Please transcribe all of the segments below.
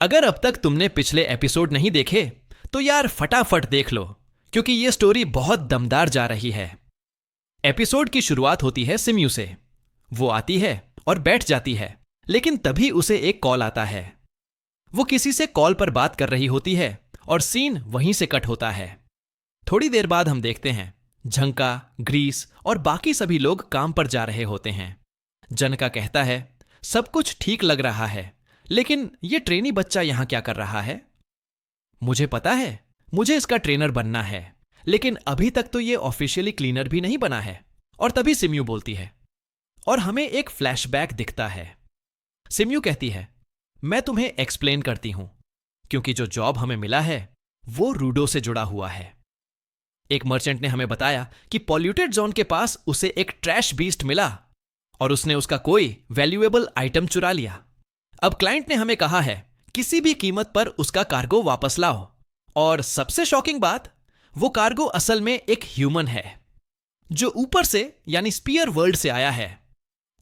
अगर अब तक तुमने पिछले एपिसोड नहीं देखे तो यार फटाफट देख लो, क्योंकि ये स्टोरी बहुत दमदार जा रही है। एपिसोड की शुरुआत होती है सिम्यू से। वो आती है और बैठ जाती है, लेकिन तभी उसे एक कॉल आता है। वो किसी से कॉल पर बात कर रही होती है और सीन वहीं से कट होता है। थोड़ी देर बाद हम देखते हैं झंका, ग्रीस और बाकी सभी लोग काम पर जा रहे होते हैं। जनका कहता है, सब कुछ ठीक लग रहा है, लेकिन ये ट्रेनी बच्चा यहां क्या कर रहा है? मुझे पता है, मुझे इसका ट्रेनर बनना है, लेकिन अभी तक तो ये ऑफिशियली क्लीनर भी नहीं बना है। और तभी सिम्यू बोलती है और हमें एक फ्लैशबैक दिखता है। सिम्यू कहती है, मैं तुम्हें एक्सप्लेन करती हूं, क्योंकि जो जॉब हमें मिला है वो रूडो से जुड़ा हुआ है। एक मर्चेंट ने हमें बताया कि पॉल्यूटेड जोन के पास उसे एक ट्रैश बीस्ट मिला और उसने उसका कोई वैल्यूएबल आइटम चुरा लिया। अब क्लाइंट ने हमें कहा है किसी भी कीमत पर उसका कार्गो वापस लाओ। और सबसे शॉकिंग बात, वो कार्गो असल में एक ह्यूमन है जो ऊपर से यानी स्पीयर वर्ल्ड से आया है,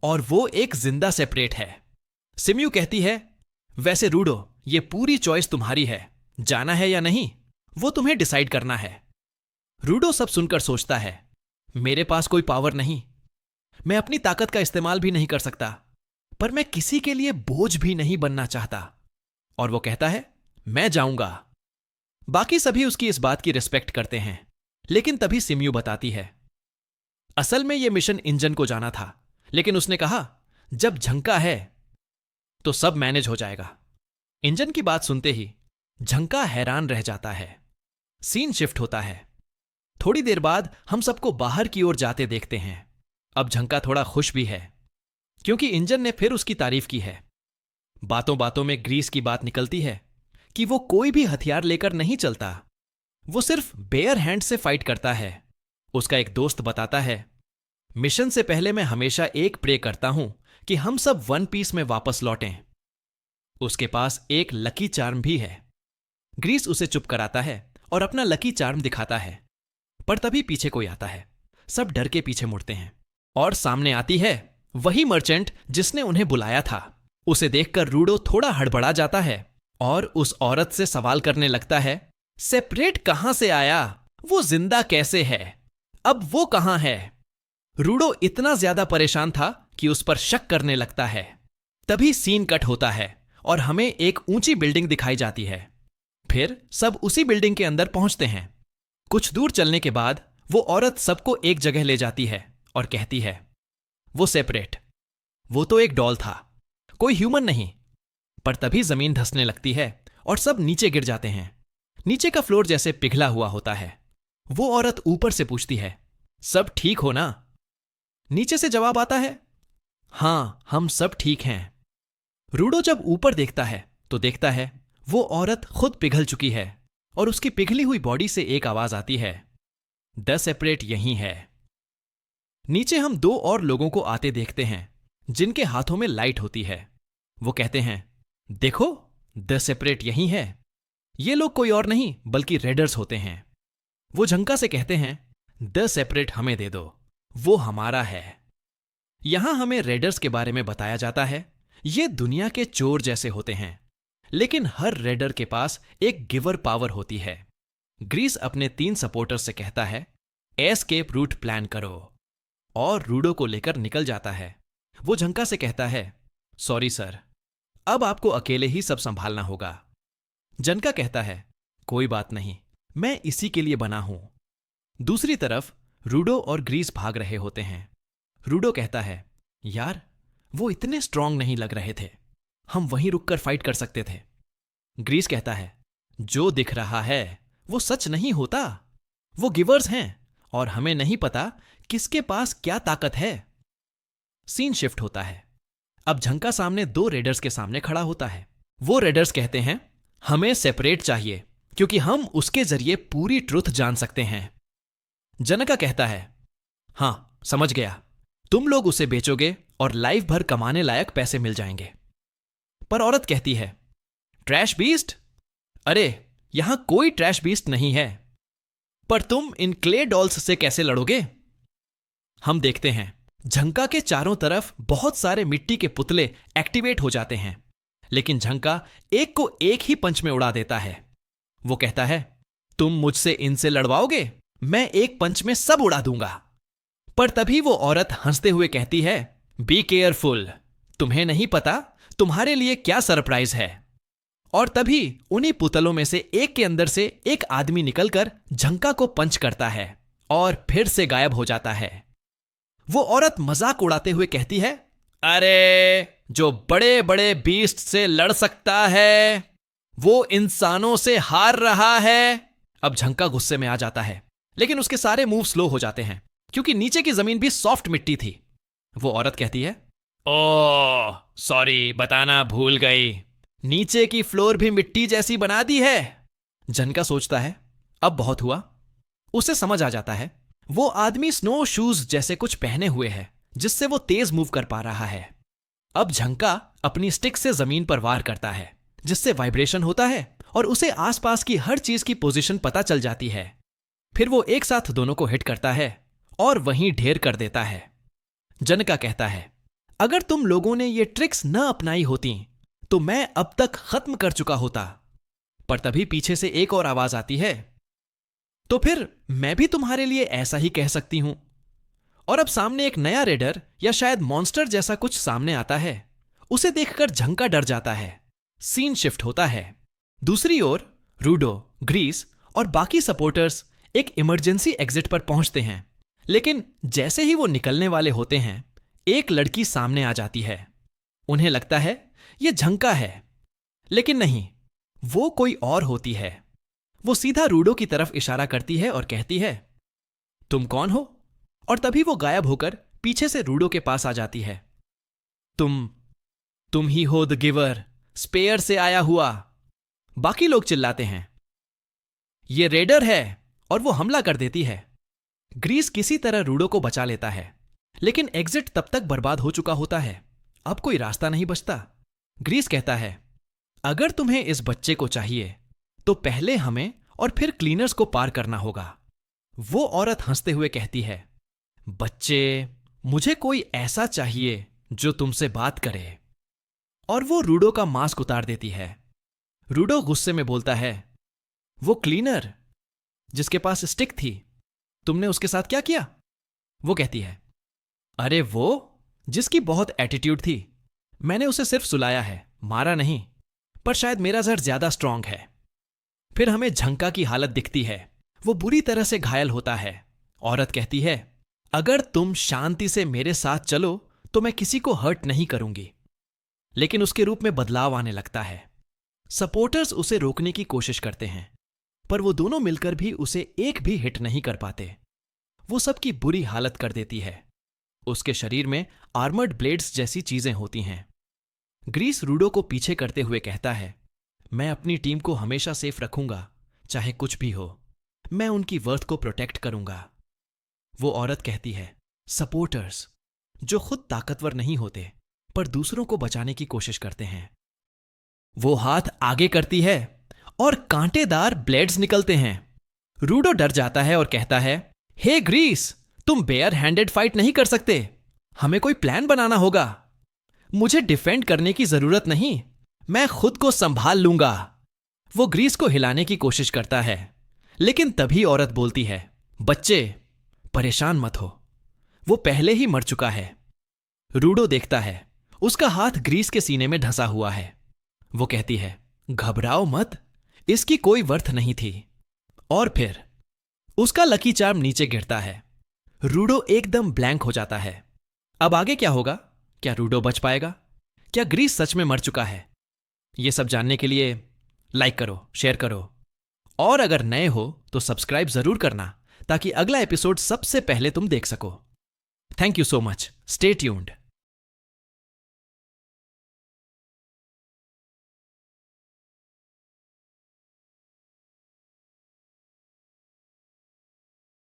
और वो एक जिंदा सेपरेट है। सिम्यू कहती है, वैसे रूडो, ये पूरी चॉइस तुम्हारी है, जाना है या नहीं वो तुम्हें डिसाइड करना है। रूडो सब सुनकर सोचता है, मेरे पास कोई पावर नहीं, मैं अपनी ताकत का इस्तेमाल भी नहीं कर सकता, पर मैं किसी के लिए बोझ भी नहीं बनना चाहता। और वो कहता है, मैं जाऊंगा। बाकी सभी उसकी इस बात की रिस्पेक्ट करते हैं, लेकिन तभी सिम्यू बताती है, असल में यह मिशन इंजन को जाना था, लेकिन उसने कहा जब झंका है तो सब मैनेज हो जाएगा। इंजन की बात सुनते ही झंका हैरान रह जाता है। सीन शिफ्ट होता है। थोड़ी देर बाद हम सबको बाहर की ओर जाते देखते हैं। अब झंका थोड़ा खुश भी है, क्योंकि इंजन ने फिर उसकी तारीफ की है। बातों बातों में ग्रीस की बात निकलती है कि वो कोई भी हथियार लेकर नहीं चलता, वो सिर्फ बेयर हैंड से फाइट करता है। उसका एक दोस्त बताता है, मिशन से पहले मैं हमेशा एक प्रे करता हूं कि हम सब वन पीस में वापस लौटें। उसके पास एक लकी चार्म भी है। ग्रीस उसे चुप कराता है और अपना लकी चार्म दिखाता है, पर तभी पीछे कोई आता है। सब डर के पीछे मुड़ते हैं और सामने आती है वही मर्चेंट जिसने उन्हें बुलाया था। उसे देखकर रूडो थोड़ा हड़बड़ा जाता है और उस औरत से सवाल करने लगता है, सेपरेट कहां से आया? वो जिंदा कैसे है? अब वो कहां है? रूडो इतना ज्यादा परेशान था कि उस पर शक करने लगता है। तभी सीन कट होता है और हमें एक ऊंची बिल्डिंग दिखाई जाती है। फिर सब उसी बिल्डिंग के अंदर पहुंचते हैं। कुछ दूर चलने के बाद वो औरत सबको एक जगह ले जाती है और कहती है, वो सेपरेट, वो तो एक डॉल था, कोई ह्यूमन नहीं। पर तभी जमीन धंसने लगती है और सब नीचे गिर जाते हैं। नीचे का फ्लोर जैसे पिघला हुआ होता है। वो औरत ऊपर से पूछती है, सब ठीक हो ना? नीचे से जवाब आता है, हां, हम सब ठीक हैं। रूडो जब ऊपर देखता है तो देखता है वो औरत खुद पिघल चुकी है और उसकी पिघली हुई बॉडी से एक आवाज आती है, द सेपरेट यहीं है। नीचे हम दो और लोगों को आते देखते हैं जिनके हाथों में लाइट होती है। वो कहते हैं, देखो, द सेपरेट यहीं है। ये लोग कोई और नहीं बल्कि रेडर्स होते हैं। वो झंका से कहते हैं, द सेपरेट हमें दे दो, वो हमारा है। यहां हमें रेडर्स के बारे में बताया जाता है। ये दुनिया के चोर जैसे होते हैं, लेकिन हर रेडर के पास एक गिवर पावर होती है। ग्रीस अपने 3 सपोर्टर्स से कहता है, एस्केप रूट प्लान करो, और रूडो को लेकर निकल जाता है। वो झंका से कहता है, सॉरी सर, अब आपको अकेले ही सब संभालना होगा। जनका कहता है, कोई बात नहीं, मैं इसी के लिए बना हूं। दूसरी तरफ रूडो और ग्रीस भाग रहे होते हैं। रूडो कहता है, यार, वो इतने स्ट्रांग नहीं लग रहे थे, हम वहीं रुककर फाइट कर सकते थे। ग्रीस कहता है, जो दिख रहा है वो सच नहीं होता, वो गिवर्स हैं और हमें नहीं पता किसके पास क्या ताकत है। सीन शिफ्ट होता है। अब झंका सामने 2 रेडर्स के सामने खड़ा होता है। वो रेडर्स कहते हैं, हमें सेपरेट चाहिए, क्योंकि हम उसके जरिए पूरी ट्रुथ जान सकते हैं। जनका कहता है, हां, समझ गया, तुम लोग उसे बेचोगे और लाइफ भर कमाने लायक पैसे मिल जाएंगे। पर औरत कहती है, ट्रैश बीस्ट? अरे, यहां कोई ट्रैश बीस्ट नहीं है। पर तुम इन क्ले डॉल्स से कैसे लड़ोगे? हम देखते हैं झंका के चारों तरफ बहुत सारे मिट्टी के पुतले एक्टिवेट हो जाते हैं, लेकिन झंका एक को एक ही पंच में उड़ा देता है। वो कहता है, तुम मुझसे इनसे लड़वाओगे, मैं एक पंच में सब उड़ा दूंगा। पर तभी वो औरत हंसते हुए कहती है, बी केयरफुल, तुम्हें नहीं पता तुम्हारे लिए क्या सरप्राइज है। और तभी उन्हीं पुतलों में से एक के अंदर से एक आदमी निकलकर झंका को पंच करता है और फिर से गायब हो जाता है। वो औरत मजाक उड़ाते हुए कहती है, अरे जो बड़े बड़े बीस्ट से लड़ सकता है वो इंसानों से हार रहा है। अब झंका गुस्से में आ जाता है, लेकिन उसके सारे मूव स्लो हो जाते हैं क्योंकि नीचे की जमीन भी सॉफ्ट मिट्टी थी। वो औरत कहती है, ओह सॉरी, बताना भूल गई, नीचे की फ्लोर भी मिट्टी जैसी बना दी है। झंका सोचता है, अब बहुत हुआ। उसे समझ आ जाता है वो आदमी स्नो शूज जैसे कुछ पहने हुए है जिससे वो तेज मूव कर पा रहा है। अब झंका अपनी स्टिक से जमीन पर वार करता है जिससे वाइब्रेशन होता है और उसे आसपास की हर चीज की पोजीशन पता चल जाती है। फिर वो एक साथ दोनों को हिट करता है और वहीं ढेर कर देता है। झंका कहता है, अगर तुम लोगों ने ये ट्रिक्स न अपनाई होती तो मैं अब तक खत्म कर चुका होता। पर तभी पीछे से एक और आवाज आती है, तो फिर मैं भी तुम्हारे लिए ऐसा ही कह सकती हूं। और अब सामने एक नया रेडर या शायद मॉन्स्टर जैसा कुछ सामने आता है। उसे देखकर झंका डर जाता है। सीन शिफ्ट होता है। दूसरी ओर रूडो, ग्रीस और बाकी सपोर्टर्स एक इमरजेंसी एग्जिट पर पहुंचते हैं, लेकिन जैसे ही वो निकलने वाले होते हैं एक लड़की सामने आ जाती है। उन्हें लगता है यह झंका है, लेकिन नहीं, वो कोई और होती है। वो सीधा रूडो की तरफ इशारा करती है और कहती है, तुम कौन हो? और तभी वो गायब होकर पीछे से रूडो के पास आ जाती है। तुम ही हो द गिवर, स्पेयर से आया हुआ। बाकी लोग चिल्लाते हैं, ये रेडर है, और वो हमला कर देती है। ग्रीस किसी तरह रूडो को बचा लेता है, लेकिन एग्जिट तब तक बर्बाद हो चुका होता है। अब कोई रास्ता नहीं बचता। ग्रीस कहता है, अगर तुम्हें इस बच्चे को चाहिए तो पहले हमें और फिर क्लीनर्स को पार करना होगा। वो औरत हंसते हुए कहती है, बच्चे, मुझे कोई ऐसा चाहिए जो तुमसे बात करे। और वो रूडो का मास्क उतार देती है। रूडो गुस्से में बोलता है, वो क्लीनर जिसके पास स्टिक थी, तुमने उसके साथ क्या किया? वो कहती है, अरे वो जिसकी बहुत एटीट्यूड थी, मैंने उसे सिर्फ सुलाया है, मारा नहीं। पर शायद मेरा जहर ज्यादा स्ट्रांग है। फिर हमें झंका की हालत दिखती है। वो बुरी तरह से घायल होता है। औरत कहती है, अगर तुम शांति से मेरे साथ चलो तो मैं किसी को हर्ट नहीं करूंगी। लेकिन उसके रूप में बदलाव आने लगता है। सपोर्टर्स उसे रोकने की कोशिश करते हैं, पर वो दोनों मिलकर भी उसे एक भी हिट नहीं कर पाते। वो सबकी बुरी हालत कर देती है। उसके शरीर में आर्मर्ड ब्लेड्स जैसी चीजें होती हैं। ग्रीस रूडो को पीछे करते हुए कहता है, मैं अपनी टीम को हमेशा सेफ रखूंगा, चाहे कुछ भी हो। मैं उनकी वर्थ को प्रोटेक्ट करूंगा। वो औरत कहती है, सपोर्टर्स जो खुद ताकतवर नहीं होते पर दूसरों को बचाने की कोशिश करते हैं। वो हाथ आगे करती है और कांटेदार ब्लेड्स निकलते हैं। रूडो डर जाता है और कहता है, हे ग्रीस, तुम बेयर हैंडेड फाइट नहीं कर सकते। हमें कोई प्लान बनाना होगा। मुझे डिफेंड करने की जरूरत नहीं, मैं खुद को संभाल लूंगा। वो ग्रीस को हिलाने की कोशिश करता है, लेकिन तभी औरत बोलती है, बच्चे, परेशान मत हो, वो पहले ही मर चुका है। रूडो देखता है, उसका हाथ ग्रीस के सीने में ढंसा हुआ है। वो कहती है, घबराओ मत, इसकी कोई वर्थ नहीं थी। और फिर उसका लकी चार्म नीचे गिरता है। रूडो एकदम ब्लैंक हो जाता है। अब आगे क्या होगा? क्या रूडो बच पाएगा? क्या ग्रीस सच में मर चुका है? यह सब जानने के लिए लाइक करो, शेयर करो, और अगर नए हो तो सब्सक्राइब जरूर करना ताकि अगला एपिसोड सबसे पहले तुम देख सको। Thank you so much. Stay tuned.